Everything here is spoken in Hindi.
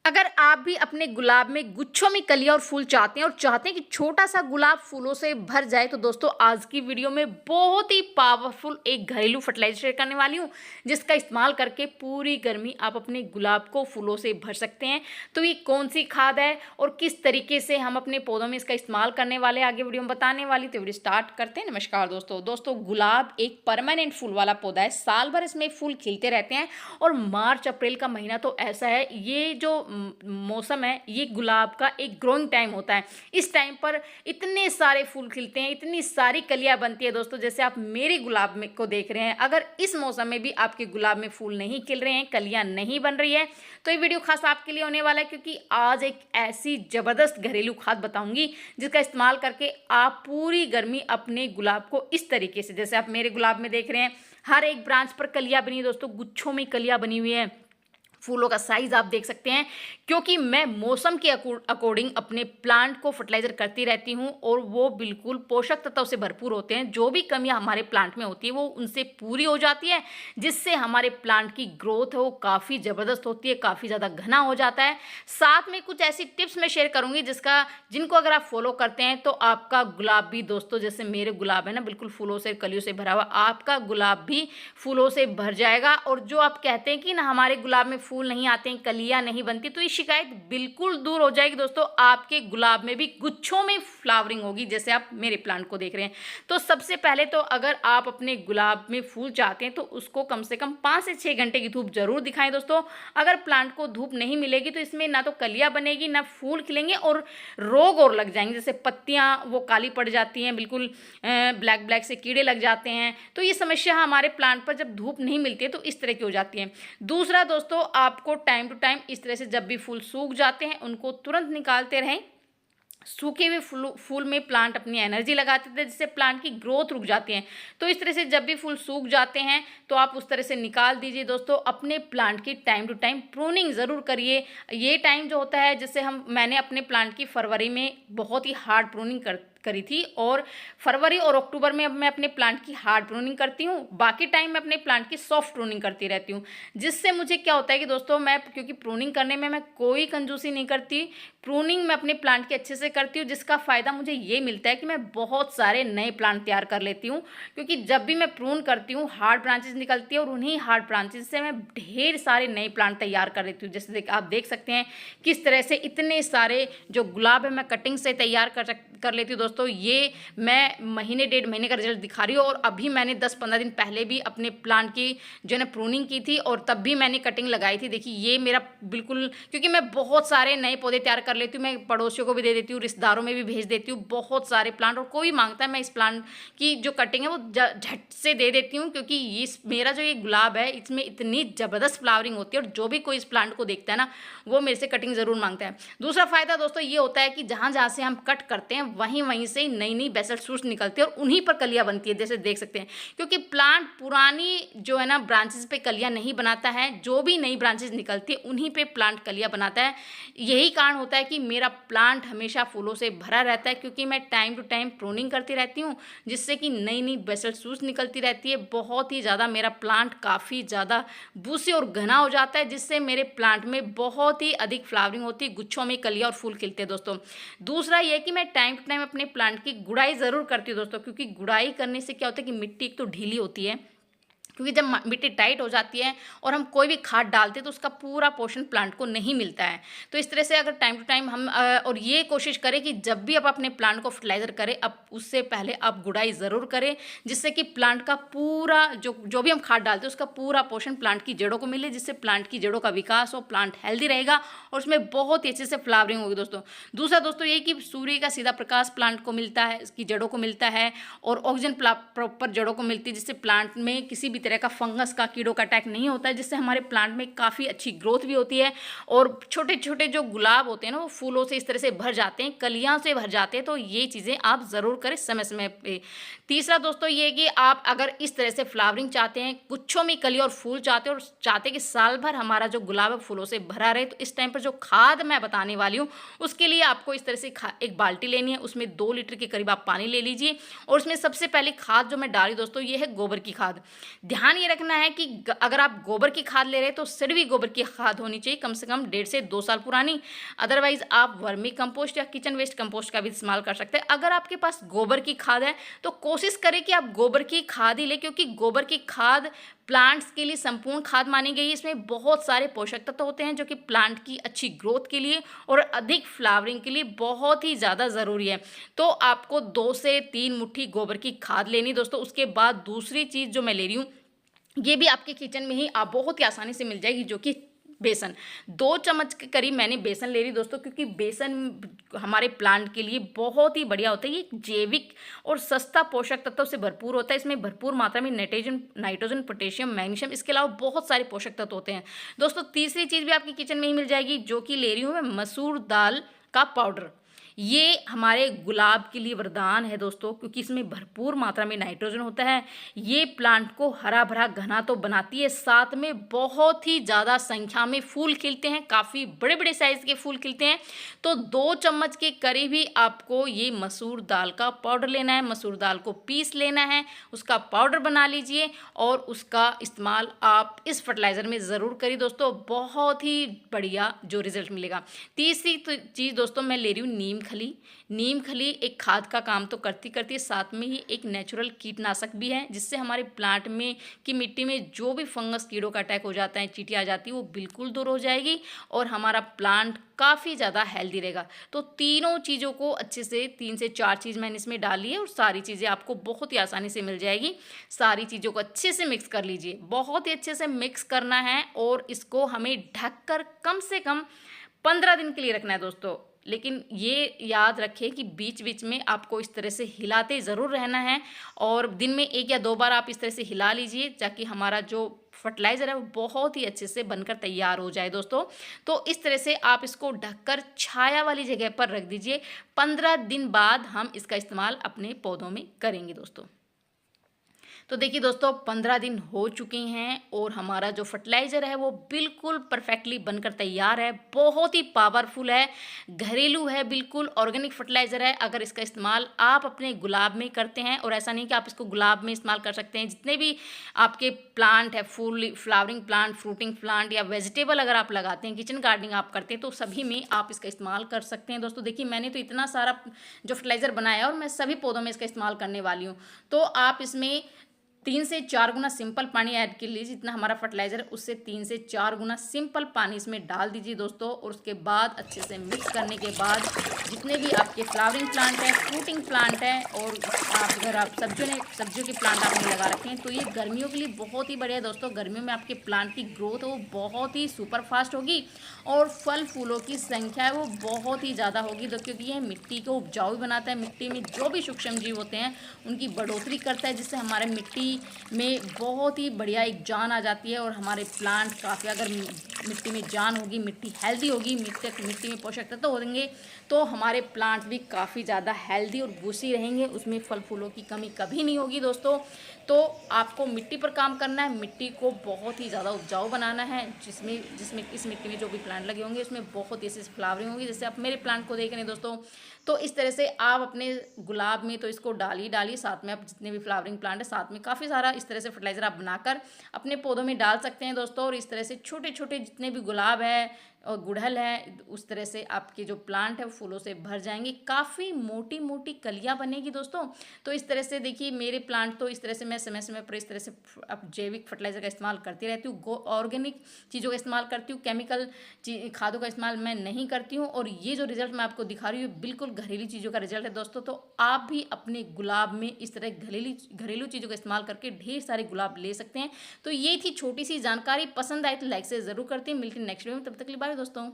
अगर आप भी अपने गुलाब में गुच्छों में कलियां और फूल चाहते हैं और चाहते हैं कि छोटा सा गुलाब फूलों से भर जाए, तो दोस्तों आज की वीडियो में बहुत ही पावरफुल एक घरेलू फर्टिलाइजर शेयर करने वाली हूं, जिसका इस्तेमाल करके पूरी गर्मी आप अपने गुलाब को फूलों से भर सकते हैं। तो ये कौन सी खाद है और किस तरीके से हम अपने पौधों में इसका इस्तेमाल करने वाले आगे वीडियो में बताने वाली, तो वीडियो स्टार्ट करते हैं। नमस्कार दोस्तों, गुलाब एक परमानेंट फूल वाला पौधा है। साल भर इसमें फूल खिलते रहते हैं और मार्च अप्रैल का महीना तो ऐसा है, ये जो मौसम है, ये गुलाब का एक ग्रोइंग टाइम होता है। इस टाइम पर इतने सारे फूल खिलते हैं, इतनी सारी कलियां बनती है दोस्तों, जैसे आप मेरे गुलाब में को देख रहे हैं। अगर इस मौसम में भी आपके गुलाब में फूल नहीं खिल रहे हैं, कलियां नहीं बन रही है, तो ये वीडियो खास आपके लिए होने वाला है, क्योंकि आज एक ऐसी जबरदस्त घरेलू खाद बताऊंगी जिसका इस्तेमाल करके आप पूरी गर्मी अपने गुलाब को इस तरीके से, जैसे आप मेरे गुलाब में देख रहे हैं, हर एक ब्रांच पर कलियां बनी दोस्तों, गुच्छों में कलियां बनी हुई है। फूलों का साइज आप देख सकते हैं, क्योंकि मैं मौसम के अकॉर्डिंग अपने प्लांट को फर्टिलाइजर करती रहती हूं और वो बिल्कुल पोषक तत्वों से भरपूर होते हैं। जो भी कमियां हमारे प्लांट में होती है वो उनसे पूरी हो जाती है, जिससे हमारे प्लांट की ग्रोथ है वो काफ़ी ज़बरदस्त होती है, काफ़ी ज़्यादा घना हो जाता है। साथ में कुछ ऐसी टिप्स मैं शेयर करूँगी जिनको अगर आप फॉलो करते हैं तो आपका गुलाब भी दोस्तों, जैसे मेरे गुलाब है ना, बिल्कुल फूलों से कलियों से भरा हुआ, आपका गुलाब भी फूलों से भर जाएगा। और जो आप कहते हैं कि ना हमारे गुलाब में फूल नहीं आते हैं, कलियां नहीं बनती, तो ये शिकायत बिल्कुल दूर हो जाएगी दोस्तों। आपके गुलाब में भी गुच्छों में फ्लावरिंग होगी, जैसे आप मेरे प्लांट को देख रहे हैं। तो सबसे पहले तो अगर आप अपने गुलाब में फूल चाहते हैं तो उसको कम से कम 5 से 6 घंटे की धूप जरूर दिखाएं दोस्तों। अगर प्लांट को धूप नहीं मिलेगी तो इसमें ना तो कलियां बनेगी, ना फूल खिलेंगे, और रोग और लग जाएंगे, जैसे पत्तियां वो काली पड़ जाती हैं, बिल्कुल ब्लैक से कीड़े लग जाते हैं। तो ये समस्या हमारे प्लांट पर जब धूप नहीं मिलती है तो इस तरह की हो जाती है। दूसरा दोस्तों, आपको टाइम टू टाइम इस तरह से जब भी फूल सूख जाते हैं उनको तुरंत निकालते रहें। सूखे हुए फूल में प्लांट अपनी एनर्जी लगाते थे, जिससे प्लांट की ग्रोथ रुक जाती है। तो इस तरह से जब भी फूल सूख जाते हैं तो आप उस तरह से निकाल दीजिए दोस्तों। अपने प्लांट की टाइम टू टाइम प्रूनिंग ज़रूर करिए। ये टाइम जो होता है, जैसे मैंने अपने प्लांट की फरवरी में बहुत ही हार्ड प्रूनिंग करी थी, और फरवरी और अक्टूबर में अब मैं अपने प्लांट की हार्ड प्रूनिंग करती हूँ। बाकी टाइम मैं अपने प्लांट की सॉफ्ट प्रूनिंग करती रहती हूँ, जिससे मुझे क्या होता है कि दोस्तों, मैं क्योंकि प्रूनिंग करने में मैं कोई कंजूसी नहीं करती, प्रूनिंग मैं अपने प्लांट की अच्छे से करती हूँ, जिसका फ़ायदा मुझे ये मिलता है कि मैं बहुत सारे नए प्लांट तैयार कर लेती हूँ। क्योंकि जब भी मैं प्रून करती हूँ हार्ड ब्रांचेस निकलती है, और उन्हीं हार्ड ब्रांचेस से मैं ढेर सारे नए प्लांट तैयार कर लेती हूँ। जैसे आप देख सकते हैं किस तरह से इतने सारे जो गुलाब है मैं कटिंग से तैयार कर लेती हूँ दोस्तों। ये मैं महीने 1.5 महीने का रिजल्ट दिखा रही हूँ, और अभी मैंने 10-15 दिन पहले भी अपने प्लांट की जो है प्रूनिंग की थी, और तब भी मैंने कटिंग लगाई थी। देखिए ये मेरा बिल्कुल, क्योंकि मैं बहुत सारे नए पौधे तैयार कर लेती हूँ, मैं पड़ोसियों को भी दे देती हूँ, रिश्तेदारों में भी भेज देती हूँ बहुत सारे प्लांट, और कोई मांगता है मैं इस प्लांट की जो कटिंग है वो झट से दे देती हूँ। क्योंकि मेरा जो ये गुलाब है इसमें इतनी ज़बरदस्त फ्लावरिंग होती है, और जो भी कोई इस प्लांट को देखता है ना वो मेरे से कटिंग ज़रूर मांगता है। दूसरा फ़ायदा दोस्तों ये होता है कि जहाँ जहाँ से हम कट करते हैं वहीं से नई नई बेसल शूट्स निकलती है, और उन्हीं पर कलियां बनती है, जैसे देख सकते हैं। क्योंकि प्लांट पुरानी जो है ना ब्रांचेस पे कलियां नहीं बनाता है, जो भी नई ब्रांचेस निकलती है उन्हीं पे प्लांट कलियां बनाता है। यही कारण होता है कि मेरा प्लांट हमेशा फूलों से भरा रहता है, क्योंकि मैं टाइम टू टाइम प्रूनिंग करती रहती हूँ, जिससे कि नई नई बेसल शूट्स निकलती रहती है। बहुत ही ज़्यादा मेरा प्लांट काफ़ी ज़्यादा बूसी और घना हो जाता है, जिससे मेरे प्लांट में बहुत ही अधिक फ्लावरिंग होती है, गुच्छों में कलियां और फूल खिलते हैं दोस्तों। दूसरा ये कि मैं टाइम टू टाइम अपने प्लांट की गुड़ाई ज़रूर करती हूँ दोस्तों, क्योंकि गुड़ाई करने से क्या होता है कि मिट्टी एक तो ढीली होती है, क्योंकि जब मिट्टी टाइट हो जाती है और हम कोई भी खाद डालते हैं तो उसका पूरा पोषण प्लांट को नहीं मिलता है। तो इस तरह से अगर टाइम टू टाइम हम और ये कोशिश करें कि जब भी आप अपने प्लांट को फर्टिलाइज़र करें, अब उससे पहले आप गुड़ाई ज़रूर करें, जिससे कि प्लांट का पूरा जो भी हम खाद डालते हैं उसका पूरा पोषण प्लांट की जड़ों को मिले, जिससे प्लांट की जड़ों का विकास हो, प्लांट हेल्दी रहेगा और उसमें बहुत ही अच्छे से फ्लावरिंग होगी दोस्तों। दूसरा दोस्तों ये कि सूर्य का सीधा प्रकाश प्लांट को मिलता है, इसकी जड़ों को मिलता है, और ऑक्सीजन प्रॉपर जड़ों को मिलती है, जिससे प्लांट में किसी भी तरह का फंगस का कीड़ों का अटैक नहीं होता है, जिससे हमारे प्लांट में काफ़ी अच्छी ग्रोथ भी होती है। और छोटे छोटे जो गुलाब होते हैं ना वो फूलों से इस तरह से भर जाते हैं, कलियां से भर जाते हैं। तो ये चीज़ें आप ज़रूर करें समय समय पे। तीसरा दोस्तों ये कि आप अगर इस तरह से फ्लावरिंग चाहते हैं, गुच्छों में कली और फूल चाहते हैं, और चाहते हैं कि साल भर हमारा जो गुलाब है फूलों से भरा रहे, तो इस टाइम पर जो खाद मैं बताने वाली हूँ उसके लिए आपको इस तरह से एक बाल्टी लेनी है, उसमें 2 लीटर के करीब आप पानी ले लीजिए, और उसमें सबसे पहले खाद जो मैं डाली दोस्तों ये है गोबर की खाद। ध्यान ये रखना है कि अगर आप गोबर की खाद ले रहे हैं तो सिर्फ गोबर की खाद होनी चाहिए, कम से कम 1.5 से 2 साल पुरानी। अदरवाइज आप वर्मी कंपोस्ट या किचन वेस्ट कंपोस्ट का भी इस्तेमाल कर सकते हैं। अगर आपके पास गोबर की खाद है तो कोशिश करें कि आप गोबर की खाद ही लें, क्योंकि गोबर की खाद प्लांट्स के लिए संपूर्ण खाद मानी गई है। इसमें बहुत सारे पोषक तत्व होते हैं जो कि प्लांट की अच्छी ग्रोथ के लिए और अधिक फ्लावरिंग के लिए बहुत ही ज़्यादा ज़रूरी है। तो आपको 2 से 3 मुट्ठी गोबर की खाद लेनी दोस्तों। उसके बाद दूसरी चीज़ जो मैं ले रही हूँ, ये भी आपके किचन में ही आप बहुत ही आसानी से मिल जाएगी, जो कि बेसन। 2 चम्मच के करीब मैंने बेसन ले रही दोस्तों, क्योंकि बेसन हमारे प्लांट के लिए बहुत ही बढ़िया होता है। ये जैविक और सस्ता पोषक तत्वों से भरपूर होता है। इसमें भरपूर मात्रा में नाइट्रोजन, पोटेशियम, मैग्नीशियम, इसके अलावा बहुत सारे पोषक तत्व होते हैं दोस्तों। तीसरी चीज़ भी आपके किचन में ही मिल जाएगी, जो कि ले रही हूँ मैं मसूर दाल का पाउडर। ये हमारे गुलाब के लिए वरदान है दोस्तों, क्योंकि इसमें भरपूर मात्रा में नाइट्रोजन होता है। ये प्लांट को हरा भरा घना तो बनाती है, साथ में बहुत ही ज़्यादा संख्या में फूल खिलते हैं, काफ़ी बड़े बड़े साइज़ के फूल खिलते हैं। तो 2 चम्मच के करीब ही आपको ये मसूर दाल का पाउडर लेना है। मसूर दाल को पीस लेना है, उसका पाउडर बना लीजिए और उसका इस्तेमाल आप इस फर्टिलाइज़र में ज़रूर करिए दोस्तों। बहुत ही बढ़िया जो रिजल्ट मिलेगा। तीसरी चीज़ दोस्तों मैं ले रही हूँ नीम खली एक खाद का काम तो करती है, साथ में ही एक नेचुरल कीटनाशक भी है, जिससे हमारे प्लांट में की मिट्टी में जो भी फंगस कीड़ों का अटैक हो जाता है, चींटी आ जाती है, वो बिल्कुल दूर हो जाएगी और हमारा प्लांट काफ़ी ज़्यादा हेल्दी रहेगा। तो तीनों चीज़ों को अच्छे से 3 से 4 चीज़ मैंने इसमें डाली है और सारी चीज़ें आपको बहुत ही आसानी से मिल जाएगी। सारी चीज़ों को अच्छे से मिक्स कर लीजिए, बहुत ही अच्छे से मिक्स करना है और इसको हमें ढककर कम से कम 15 दिन के लिए रखना है दोस्तों। लेकिन ये याद रखें कि बीच बीच में आपको इस तरह से हिलाते ज़रूर रहना है और दिन में 1 या 2 बार आप इस तरह से हिला लीजिए, ताकि हमारा जो फर्टिलाइज़र है वो बहुत ही अच्छे से बनकर तैयार हो जाए दोस्तों। तो इस तरह से आप इसको ढककर छाया वाली जगह पर रख दीजिए। 15 दिन बाद हम इसका इस्तेमाल अपने पौधों में करेंगे दोस्तों। तो देखिए दोस्तों 15 दिन हो चुके हैं और हमारा जो फर्टिलाइज़र है वो बिल्कुल परफेक्टली बनकर तैयार है। बहुत ही पावरफुल है, घरेलू है, बिल्कुल ऑर्गेनिक फर्टिलाइज़र है। अगर इसका इस्तेमाल आप अपने गुलाब में करते हैं, और ऐसा नहीं कि आप इसको गुलाब में इस्तेमाल कर सकते हैं, जितने भी आपके प्लांट है, फूल फ्लावरिंग प्लांट, फ्रूटिंग प्लांट या वेजिटेबल अगर आप लगाते हैं, किचन गार्डनिंग आप करते हैं, तो सभी में आप इसका इस्तेमाल कर सकते हैं दोस्तों। देखिए मैंने तो इतना सारा जो फर्टिलाइज़र बनाया है और मैं सभी पौधों में इसका इस्तेमाल करने वाली हूँ। तो आप इसमें 3 से 4 गुना सिंपल पानी ऐड कर लीजिए। जितना हमारा फर्टिलाइज़र है उससे 3 से 4 गुना सिंपल पानी इसमें डाल दीजिए दोस्तों। और उसके बाद अच्छे से मिक्स करने के बाद जितने भी आपके फ्लावरिंग प्लांट है, फ्रूटिंग प्लांट है, और आप अगर आप सब्जियों के प्लांट आपने लगा रखे हैं, तो ये गर्मियों के लिए बहुत ही बढ़िया है दोस्तों। गर्मियों में आपके प्लांट की ग्रोथ है वो बहुत ही सुपर फास्ट होगी और फल फूलों की संख्या है वो बहुत ही ज़्यादा होगी, क्योंकि ये मिट्टी को उपजाऊ बनाता है। मिट्टी में जो भी सूक्ष्म जीव होते हैं उनकी बढ़ोतरी करता है, जिससे हमारे मिट्टी में बहुत ही बढ़िया एक जान आ जाती है और हमारे प्लांट काफ़ी, अगर मिट्टी में जान होगी, मिट्टी हेल्दी होगी, मिट्टी में पोषक तत्व होंगे, तो हमारे प्लांट भी काफ़ी ज़्यादा हेल्दी और बूसी रहेंगे। उसमें फल फूलों की कमी कभी नहीं होगी दोस्तों। तो आपको मिट्टी पर काम करना है, मिट्टी को बहुत ही ज़्यादा उपजाऊ बनाना है, जिसमें इस मिट्टी में जो भी प्लांट लगे होंगे उसमें बहुत ही ऐसी फ्लावरिंग होगी, जैसे आप मेरे प्लांट को देख रहे हैं दोस्तों। तो इस तरह से आप अपने गुलाब में तो इसको डालिए, साथ में आप जितने भी फ्लावरिंग प्लांट है साथ में काफ़ी सारा इस तरह से फर्टिलाइज़र आप बनाकर अपने पौधों में डाल सकते हैं दोस्तों। और इस तरह से छोटे छोटे जितने भी गुलाब है और गुड़हल है, उस तरह से आपके जो प्लांट है वो फूलों से भर जाएंगे, काफ़ी मोटी मोटी कलियां बनेगी दोस्तों। तो इस तरह से देखिए मेरे प्लांट तो इस तरह से मैं समय समय पर इस तरह से अब जैविक फर्टिलाइज़र का इस्तेमाल करती रहती हूँ, ऑर्गेनिक चीज़ों का इस्तेमाल करती हूँ, केमिकल खादों का इस्तेमाल मैं नहीं करती हूँ। और ये जो रिजल्ट मैं आपको दिखा रही हूँ बिल्कुल घरेलू चीज़ों का रिजल्ट है दोस्तों। तो आप भी अपने गुलाब में इस तरह घरेलू चीज़ों का इस्तेमाल करके ढेर सारे गुलाब ले सकते हैं। तो ये थी छोटी सी जानकारी, पसंद आए तो लाइक से ज़रूर करते हैं। मिलते हैं नेक्स्ट वीडियो में, तब तक के लिए बाय दोस्तों।